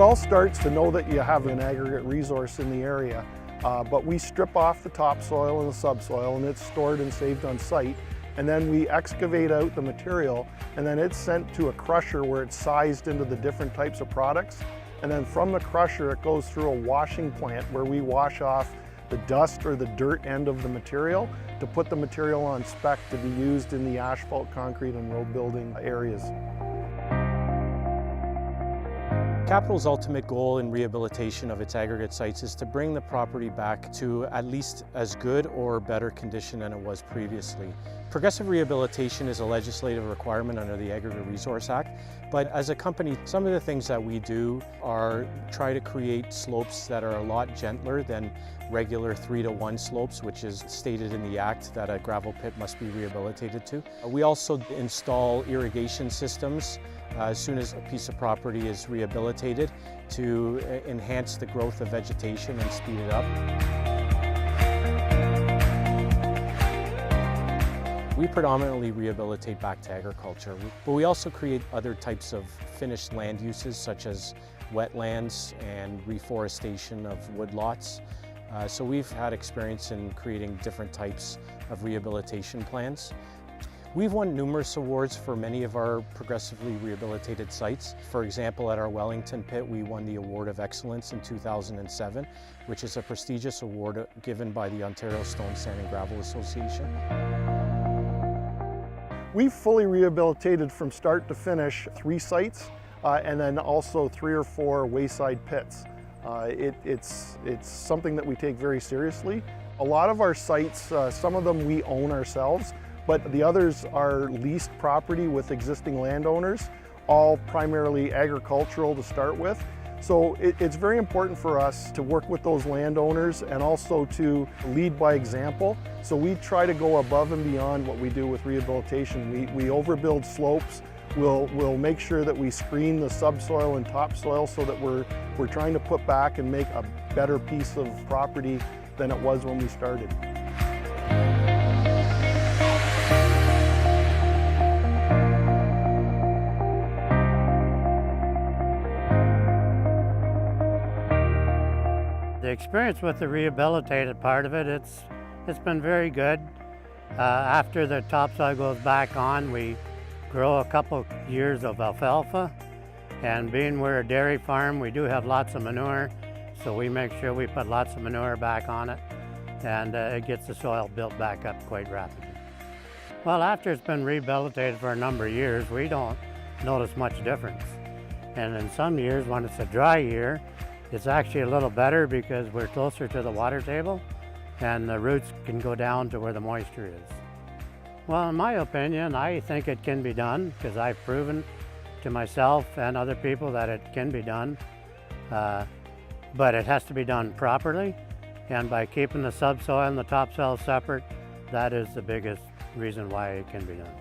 all starts to know that you have an aggregate resource in the area, but we strip off the topsoil and the subsoil, and it's stored and saved on site. And then we excavate out the material, and then it's sent to a crusher where it's sized into the different types of products. And then from the crusher, it goes through a washing plant where we wash off the dust or the dirt end of the material to put the material on spec to be used in the asphalt, concrete, and road building areas. Capital's ultimate goal in rehabilitation of its aggregate sites is to bring the property back to at least as good or better condition than it was previously. Progressive rehabilitation is a legislative requirement under the Aggregate Resource Act, but as a company, some of the things that we do are try to create slopes that are a lot gentler than regular 3-to-1 slopes, which is stated in the Act that a gravel pit must be rehabilitated to. We also install irrigation systems as soon as a piece of property is rehabilitated to enhance the growth of vegetation and speed it up. We predominantly rehabilitate back to agriculture, but we also create other types of finished land uses such as wetlands and reforestation of woodlots. So we've had experience in creating different types of rehabilitation plans. We've won numerous awards for many of our progressively rehabilitated sites. For example, at our Wellington pit, we won the Award of Excellence in 2007, which is a prestigious award given by the Ontario Stone, Sand and Gravel Association. We've fully rehabilitated from start to finish 3 sites and then also 3 or 4 wayside pits. It's something that we take very seriously. A lot of our sites, some of them we own ourselves, but the others are leased property with existing landowners, all primarily agricultural to start with. So it's very important for us to work with those landowners and also to lead by example. So we try to go above and beyond what we do with rehabilitation. We overbuild slopes. We'll make sure that we screen the subsoil and topsoil so that we're trying to put back and make a better piece of property than it was when we started. The experience with the rehabilitated part of it, it's been very good. After the topsoil goes back on, we grow a couple years of alfalfa, and being we're a dairy farm, we do have lots of manure, so we make sure we put lots of manure back on it, and it gets the soil built back up quite rapidly. Well, after it's been rehabilitated for a number of years, we don't notice much difference. And in some years, when it's a dry year, it's actually a little better because we're closer to the water table and the roots can go down to where the moisture is. Well, in my opinion, I think it can be done because I've proven to myself and other people that it can be done. But it has to be done properly, and by keeping the subsoil and the topsoil separate, that is the biggest reason why it can be done.